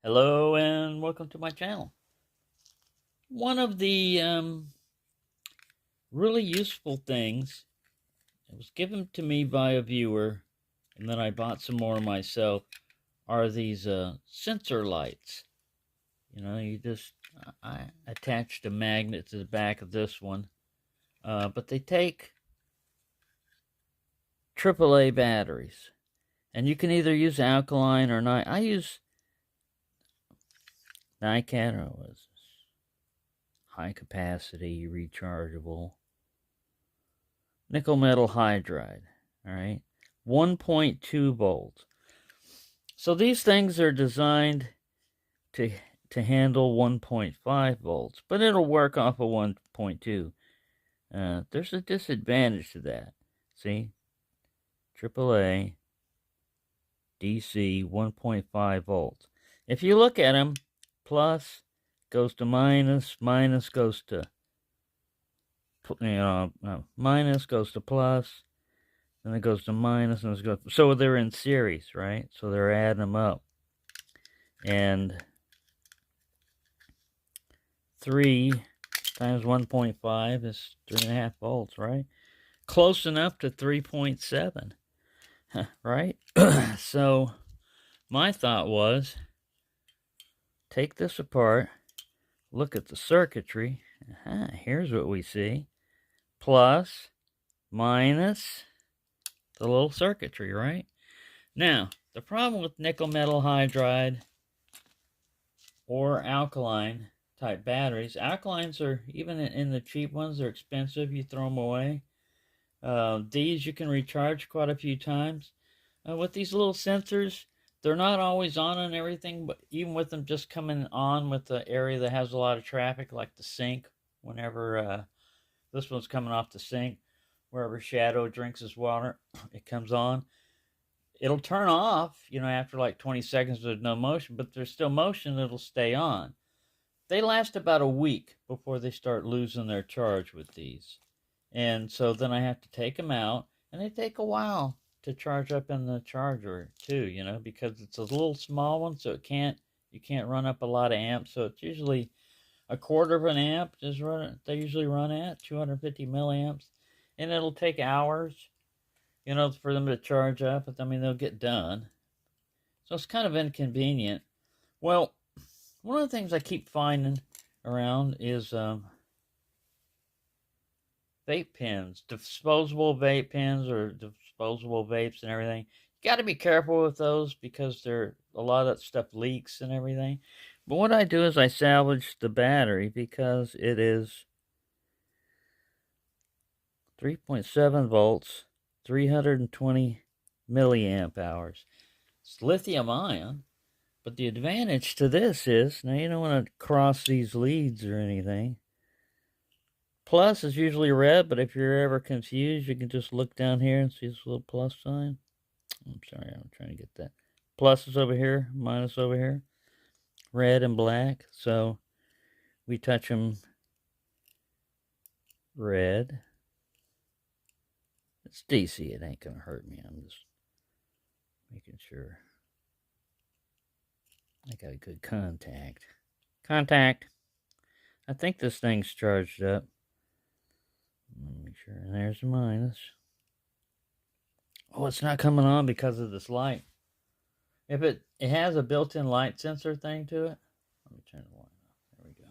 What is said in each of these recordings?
Hello and welcome to my channel. One of the really useful things that was given to me by a viewer, and then I bought some more myself, are these sensor lights. You know, I attached a magnet to the back of this one, but they take AAA batteries, and you can either use alkaline or not. I use NiCad, or what was this? High capacity, rechargeable. Nickel metal hydride, all right, 1.2 volts. So these things are designed to handle 1.5 volts, but it'll work off of 1.2. There's a disadvantage to that. See, AAA, DC, 1.5 volts. If you look at them, plus goes to minus, minus goes to minus goes to plus, and it goes to minus, and it goes. So they're in series, right? So they're adding them up, and 3 times 1.5 is 3.5 volts, right? Close enough to 3.7, right? So my thought was, take this apart, look at the circuitry. Here's what we see: plus, minus, the little circuitry, right? Now, the problem with nickel metal hydride or alkaline type batteries, alkalines are, even in the cheap ones, they're expensive. You throw them away. These you can recharge quite a few times. With these little sensors, they're not always on and everything, but even with them just coming on with the area that has a lot of traffic, like the sink, whenever this one's coming off the sink, wherever Shadow drinks his water, it comes on. It'll turn off, after like 20 seconds there's no motion, but there's still motion, it'll stay on. They last about a week before they start losing their charge with these. And so then I have to take them out, and they take a while to charge up in the charger too, because it's a little small one, so you can't run up a lot of amps. So it's usually a quarter of an amp they usually run at 250 milliamps, and it'll take hours, for them to charge up, but I mean, they'll get done. So it's kind of inconvenient. Well, one of the things I keep finding around is vape pens, disposable vape pens or disposable vapes and everything. You got to be careful with those because a lot of that stuff leaks and everything. But what I do is I salvage the battery because it is 3.7 volts, 320 milliamp hours. It's lithium ion, but the advantage to this is, now you don't want to cross these leads or anything. Plus is usually red, but if you're ever confused, you can just look down here and see this little plus sign. I'm sorry, I'm trying to get that. Plus is over here, minus over here. Red and black. So we touch them red. It's DC, it ain't gonna hurt me. I'm just making sure I got a good contact. Contact. I think this thing's charged up. Let me make sure. And there's the minus. Oh, it's not coming on because of this light. If it has a built-in light sensor thing to it. Let me turn the light off. There we go.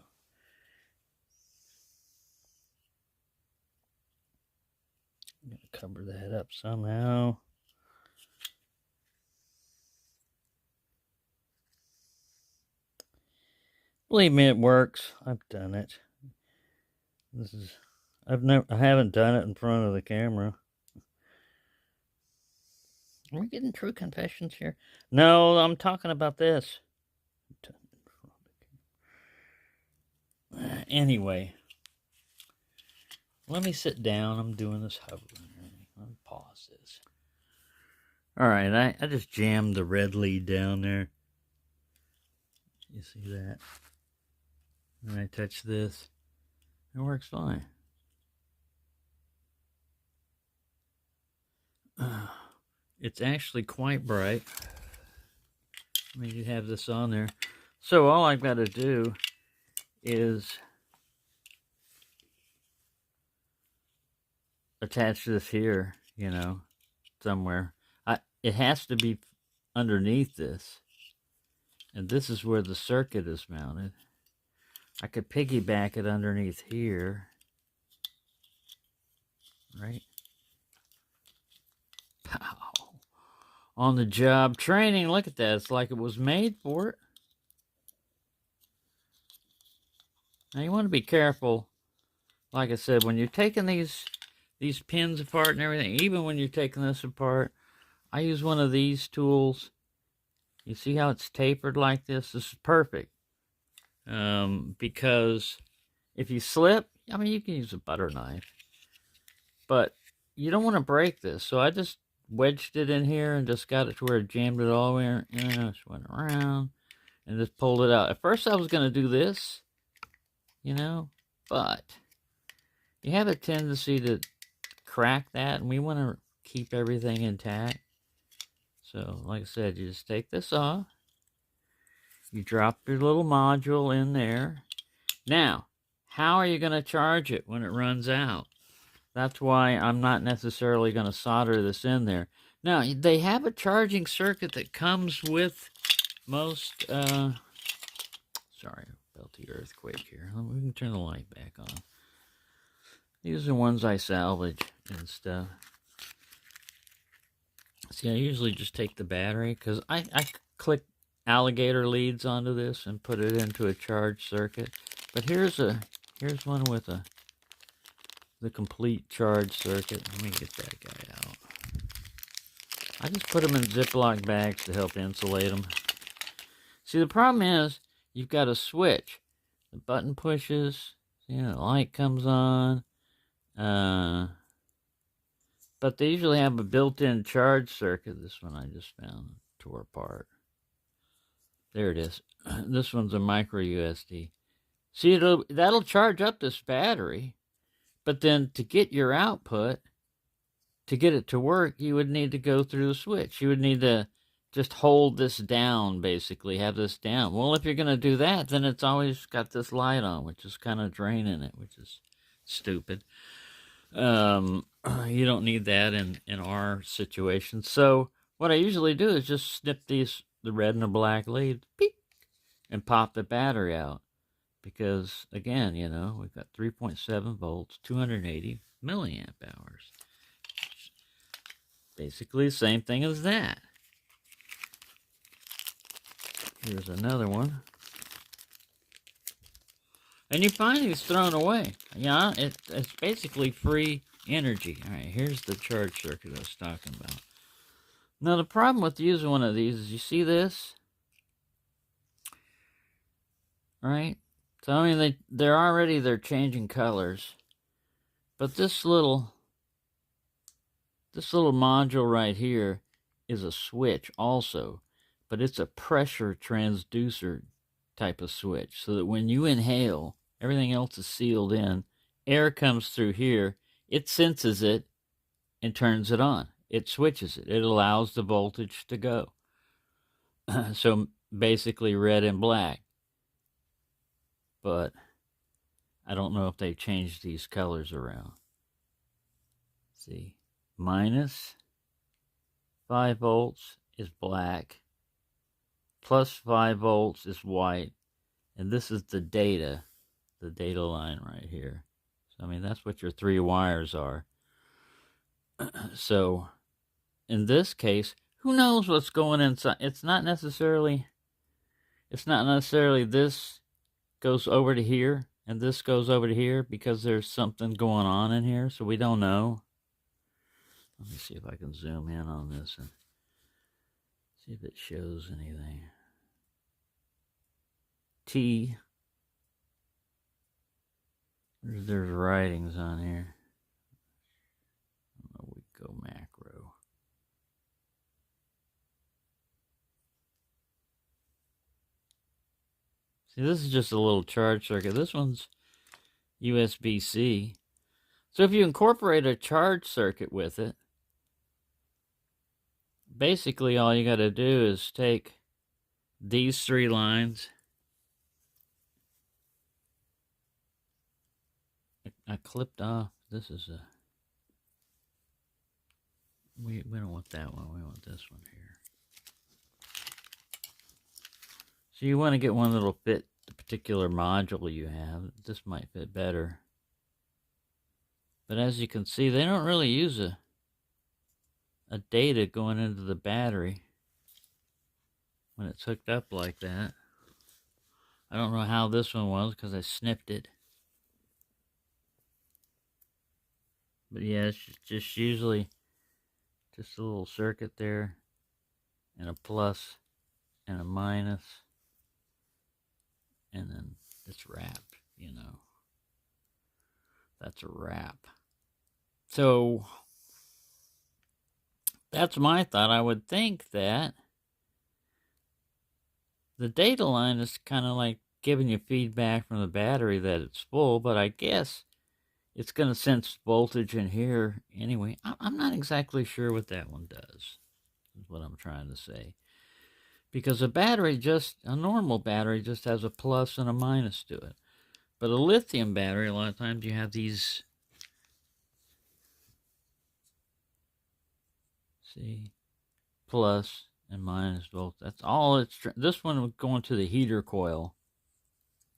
I'm going to cover that up somehow. Believe me, it works. I've done it. I haven't done it in front of the camera. Are we getting true confessions here? No, I'm talking about this. Anyway, let me sit down. I'm doing this hovering. Let me pause this. All right, I just jammed the red lead down there. You see that? And I touch this. It works fine. It's actually quite bright. I mean, you have this on there. So all I've got to do is attach this here, you know, somewhere. It has to be underneath this. And this is where the circuit is mounted. I could piggyback it underneath here. Right? Pow. On the job training, look at that. It's like it was made for it. Now you want to be careful, like I said, when you're taking these pins apart and everything, even when you're taking this apart, I use one of these tools. You see how it's tapered like this? This is perfect. Because if you slip, I mean, you can use a butter knife, but you don't want to break this. So I just wedged it in here and just got it to where it jammed it all in. You know, just went around and just pulled it out. At first I was going to do this, you know, but you have a tendency to crack that, and we want to keep everything intact. So, like I said, you just take this off. You drop your little module in there. Now, how are you going to charge it when it runs out? That's why I'm not necessarily going to solder this in there. Now, they have a charging circuit that comes with most... sorry, I felt the earthquake here. We can turn the light back on. These are ones I salvage and stuff. See, I usually just take the battery, because I click alligator leads onto this and put it into a charge circuit. But here's one with the complete charge circuit. Let me get that guy out. I just put them in Ziploc bags to help insulate them. See, the problem is you've got a switch. The button pushes, you know, the light comes on. But they usually have a built-in charge circuit. This one I just found, tore apart. There it is. This one's a micro USB. See, that'll charge up this battery, but then to get your output, to get it to work, you would need to go through the switch. You would need to just hold this down, basically, have this down. Well, if you're going to do that, then it's always got this light on, which is kind of draining it, which is stupid. You don't need that in our situation. So what I usually do is just snip the red and the black lead, beep, and pop the battery out. Because, again, you know, we've got 3.7 volts, 280 milliamp hours. Basically the same thing as that. Here's another one. And you find these thrown away. Yeah, it's basically free energy. All right, here's the charge circuit I was talking about. Now, the problem with using one of these is, you see this? Right? So, I mean, they're changing colors. But this little module right here is a switch also. But it's a pressure transducer type of switch, so that when you inhale, everything else is sealed in, air comes through here, it senses it and turns it on. It switches it. It allows the voltage to go. So basically red and black. But I don't know if they've changed these colors around. See, minus 5 volts is black. Plus 5 volts is white, and this is the data line right here. So, I mean, that's what your 3 wires are. So, in this case, who knows what's going inside? It's not necessarily this goes over to here, and this goes over to here, because there's something going on in here, so we don't know. Let me see if I can zoom in on this and see if it shows anything. T. There's writings on here. We go macro. See, this is just a little charge circuit. This one's USB-C. So if you incorporate a charge circuit with it, basically all you got to do is take these 3 lines I clipped off. This is a... We don't want that one. We want this one here. So you want to get one that'll fit the particular module you have. This might fit better. But as you can see, they don't really use a data going into the battery when it's hooked up like that. I don't know how this one was because I snipped it. But yeah, it's just usually just a little circuit there, and a plus and a minus, and then it's wrapped, you know. That's a wrap. So that's my thought. I would think that the data line is kind of like giving you feedback from the battery that it's full, but I guess it's going to sense voltage in here anyway. I'm not exactly sure what that one does, is what I'm trying to say. Because a battery, a normal battery, just has a plus and a minus to it. But a lithium battery, a lot of times you have these, see, plus and minus volts. That's all it's, this one would go into the heater coil,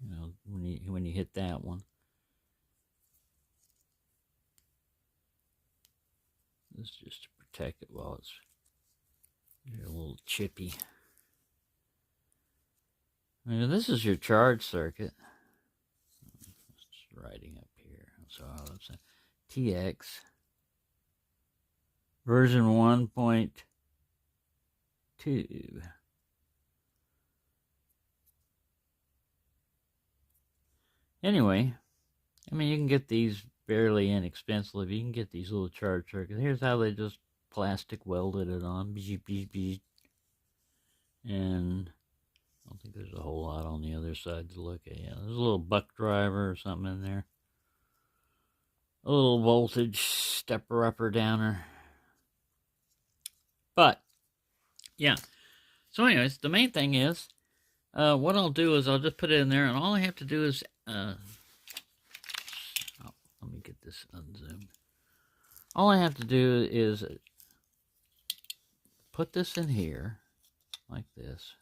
you know, when you hit that one. This is just to protect it while it's a little chippy. Now, this is your charge circuit. Just writing up here. So that's a TX version 1.2. Anyway, I mean, you can get these fairly inexpensively. You can get these little charge circuits. Here's how they just plastic welded it on. And I don't think there's a whole lot on the other side to look at. Yeah, there's a little buck driver or something in there. A little voltage stepper upper downer. But, yeah. So anyways, the main thing is, what I'll do is I'll just put it in there, and all I have to do is, let me get this unzoomed. All I have to do is put this in here, like this.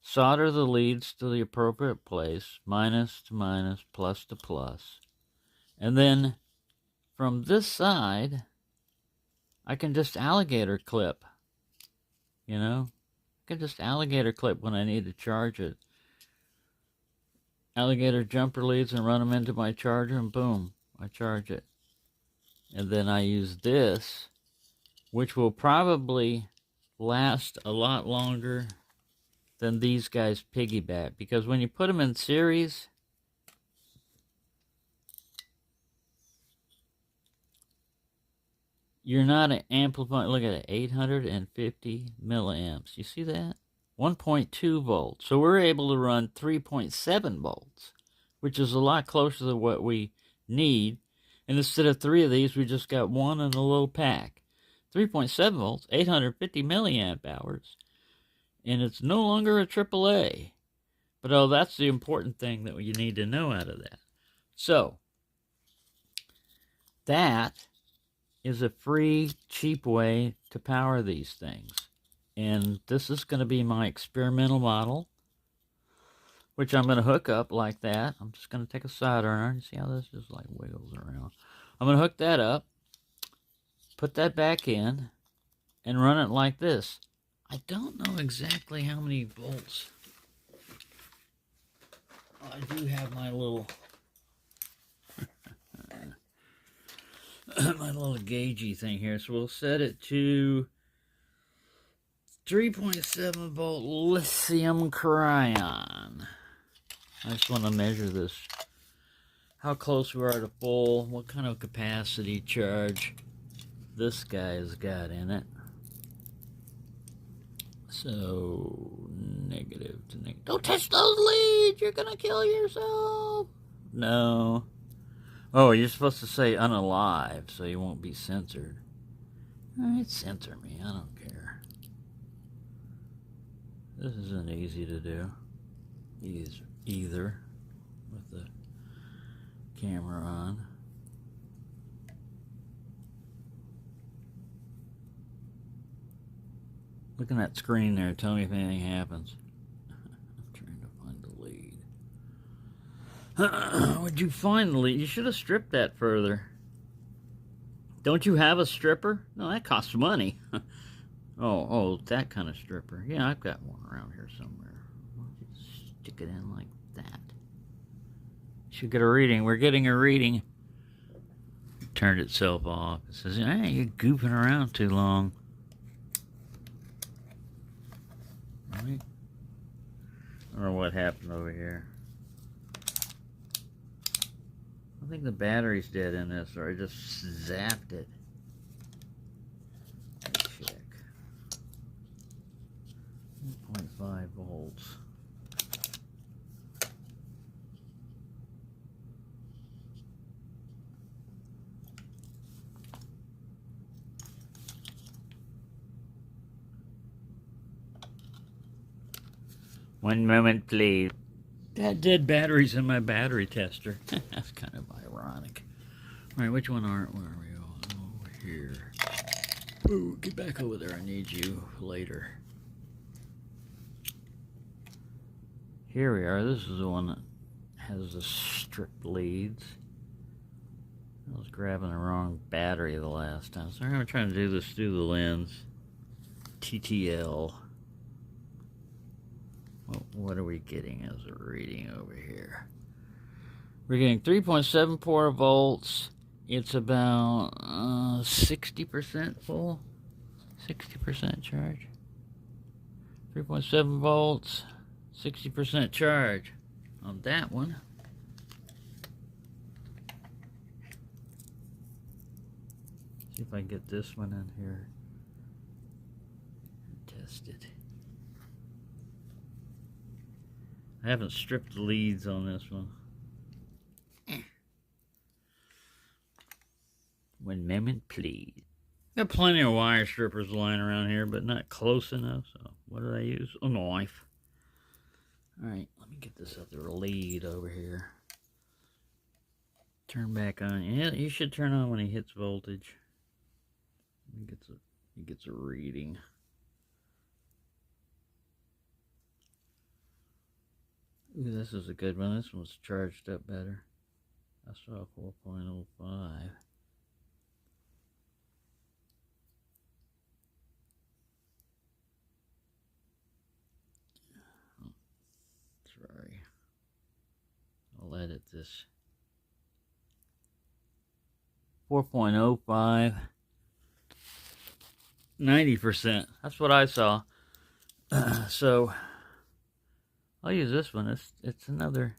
Solder the leads to the appropriate place, minus to minus, plus to plus. And then from this side, I can just alligator clip, you know? I can just alligator clip when I need to charge it. Alligator jumper leads and run them into my charger, and boom, I charge it. And then I use this, which will probably last a lot longer than these guys piggyback, because when you put them in series, you're not amplifying. Look at it, 850 milliamps. You see that? 1.2 volts. So we're able to run 3.7 volts, which is a lot closer to what we need. And instead of 3 of these, we just got one in a little pack. 3.7 volts, 850 milliamp hours. And it's no longer a AAA. But oh, that's the important thing that you need to know out of that. So, that is a free, cheap way to power these things. And this is going to be my experimental model, which I'm going to hook up like that. I'm just going to take a solder iron. See how this just like wiggles around? I'm going to hook that up, put that back in, and run it like this. I don't know exactly how many volts. I do have my little my little gaugey thing here. So we'll set it to 3.7 volt lithium cryon. I just want to measure this. How close we are to full, what kind of capacity charge this guy's got in it. So, negative to negative. Don't touch those leads! You're gonna kill yourself! No. Oh, you're supposed to say unalive, so you won't be censored. Alright, censor me, I don't care. This isn't easy to do. Either. With the camera on. Look at that screen there. Tell me if anything happens. I'm trying to find the lead. Would you find the lead? You should have stripped that further. Don't you have a stripper? No, that costs money. Oh, that kind of stripper. Yeah, I've got one around here somewhere. Stick it in like that. Should get a reading. We're getting a reading. It turned itself off. It says, hey, you're goofing around too long. Right? I don't know what happened over here. I think the battery's dead in this, or I just zapped it. Let's check. 1.5 volts. One moment, please. That dead battery's in my battery tester. That's kind of ironic. All right, which one aren't? Where are we? Over here. Ooh, get back over there. I need you later. Here we are. This is the one that has the stripped leads. I was grabbing the wrong battery the last time. So I'm going to try to do this through the lens. TTL. Well, what are we getting as a reading over here? We're getting 3.74 volts. It's about 60% full. 60% charge. 3.7 volts. 60% charge on that one. See if I can get this one in here. Test it. I haven't stripped the leads on this one. One moment, please. Got plenty of wire strippers lying around here, but not close enough. So what did I use? A knife. All right, let me get this other lead over here. Turn back on. Yeah, you should turn on when he hits voltage. He gets a reading. Ooh, this is a good one. This one's charged up better. I saw 4.05. Sorry. I'll edit this. 4.05. 90%. That's what I saw. So I'll use this one. It's another.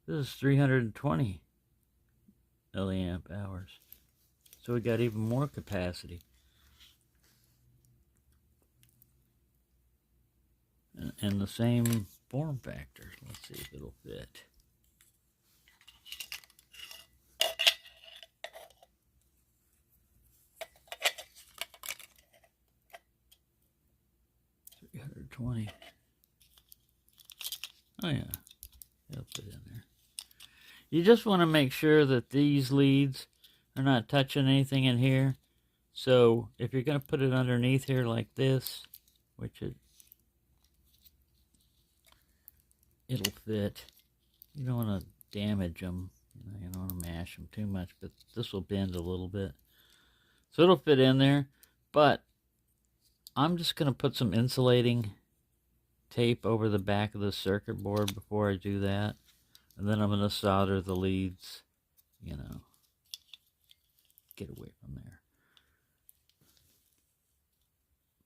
This is 320 milliamp hours. So we got even more capacity. And the same form factor. Let's see if it'll fit. $320. Oh yeah, it'll fit in there. You just want to make sure that these leads are not touching anything in here. So if you're going to put it underneath here like this, which it'll fit. You don't want to damage them. You don't want to mash them too much, but this will bend a little bit. So it'll fit in there, but I'm just going to put some insulating tape over the back of the circuit board before I do that. And then I'm going to solder the leads, you know, get away from there.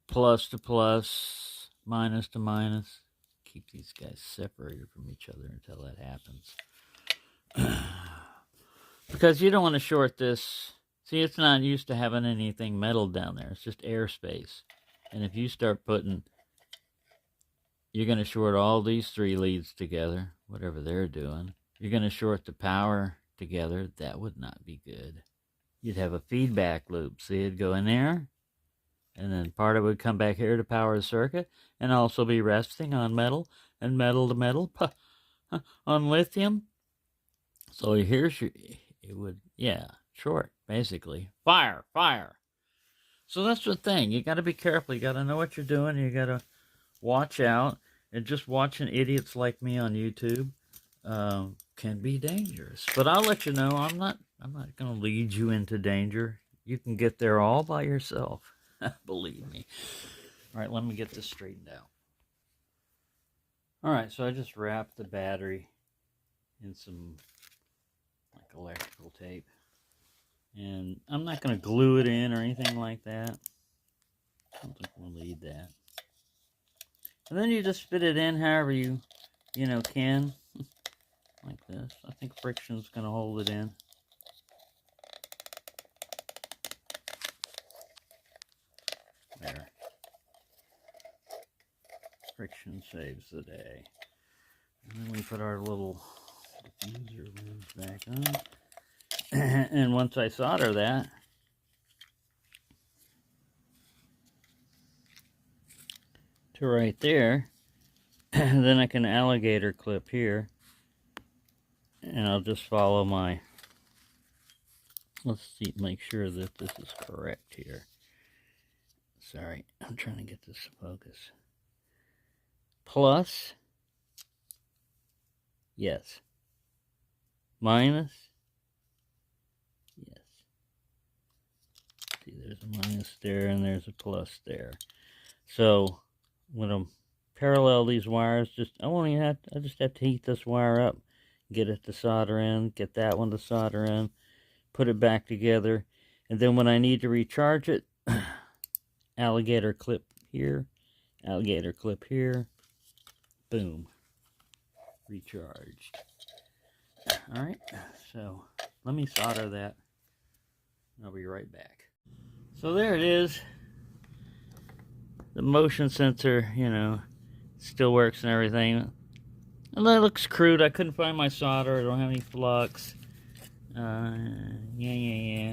Plus to plus, minus to minus. Keep these guys separated from each other until that happens. Because you don't want to short this. See, it's not used to having anything metal down there. It's just airspace. And if you start putting, you're going to short all these three leads together, whatever they're doing. You're going to short the power together. That would not be good. You'd have a feedback loop. See, it'd go in there, and then part of it would come back here to power the circuit, and also be resting on metal, and metal to metal. on lithium. So here's your, it would, yeah, short, basically. Fire, fire. So that's the thing. You got to be careful. You got to know what you're doing. You got to watch out. And just watching idiots like me on YouTube can be dangerous. But I'll let you know. I'm not going to lead you into danger. You can get there all by yourself. Believe me. All right, let me get this straightened out. All right, so I just wrapped the battery in some like electrical tape. And I'm not going to glue it in or anything like that. I don't think we'll need that. And then you just fit it in however you can. Like this. I think friction's going to hold it in. There. Friction saves the day. And then we put our little diffuser lens back on. And once I solder that, to right there, then I can alligator clip here, and I'll just follow my, let's see, make sure that this is correct here. Sorry, I'm trying to get this to focus. Plus, yes. Minus, yes. See, there's a minus there and there's a plus there. So I'm going to parallel these wires. I just have to heat this wire up, get it to solder in, get that one to solder in, put it back together, and then when I need to recharge it, alligator clip here, alligator clip here, boom, recharged. All right, so let me solder that. I'll be right back. So there it is. The motion sensor, still works and everything. And that looks crude. I couldn't find my solder. I don't have any flux. Yeah.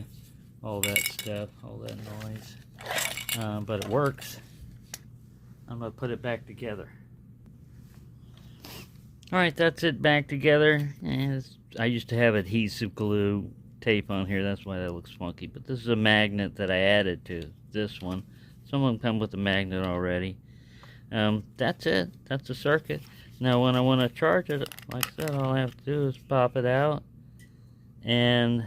All that stuff, all that noise. But it works. I'm going to put it back together. Alright, that's it back together. And I used to have adhesive glue tape on here. That's why that looks funky. But this is a magnet that I added to this one. Some of them come with a magnet already. That's it. That's the circuit. Now when I want to charge it, like I said, all I have to do is pop it out. And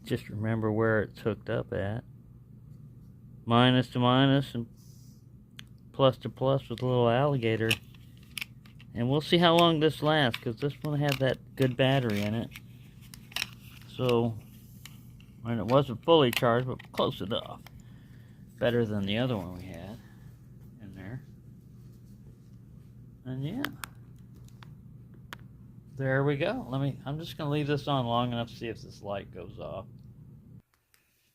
just remember where it's hooked up at. Minus to minus and plus to plus with a little alligator. And we'll see how long this lasts, because this one had that good battery in it. So, and it wasn't fully charged, but close enough. Better than the other one we had in there. And yeah. There we go. I'm just going to leave this on long enough to see if this light goes off.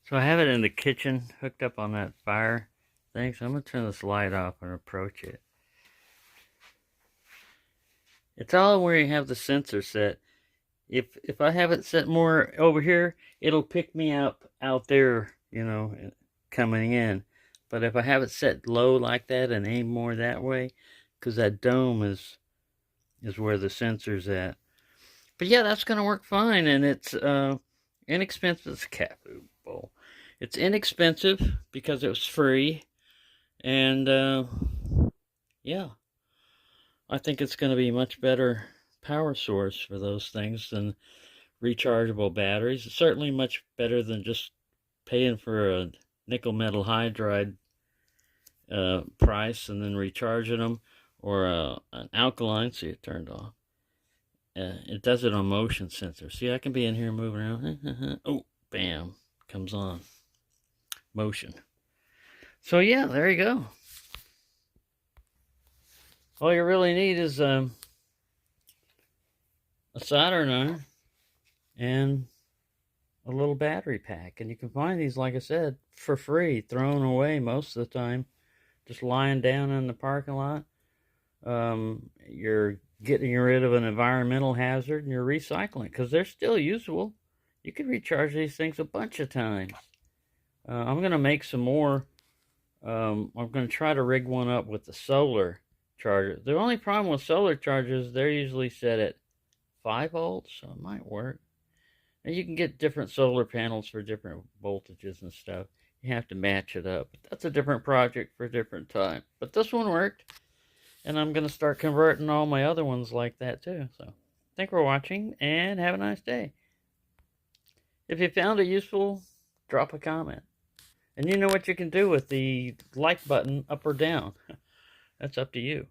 So I have it in the kitchen, hooked up on that fire thing. So I'm going to turn this light off and approach it. It's all where you have the sensor set. If I have it set more over here, it'll pick me up out there, coming in. But if I have it set low like that and aim more that way, because that dome is where the sensor's at. But yeah, that's going to work fine, and it's inexpensive. It's a cat food bowl. It's inexpensive because it was free, and yeah, I think it's going to be a much better power source for those things than rechargeable batteries. It's certainly much better than just paying for a nickel metal hydride price and then recharging them, or an alkaline. See, it turned off. It does it on motion sensor. See, I can be in here moving around. Oh, bam, comes on. Motion. So yeah, there you go. All you really need is a soldering iron and a little battery pack. And you can find these, like I said, for free, thrown away most of the time, just lying down in the parking lot. You're getting rid of an environmental hazard, and you're recycling, because they're still usable. You can recharge these things a bunch of times. I'm going to make some more I'm going to try to rig one up with the solar charger. The only problem with solar chargers, they're usually set at 5 volts, so it might work. And you can get different solar panels for different voltages and stuff. You have to match it up. But that's a different project for a different time. But this one worked. And I'm going to start converting all my other ones like that too. So, thanks for watching and have a nice day. If you found it useful, drop a comment. And you know what you can do with the like button, up or down. That's up to you.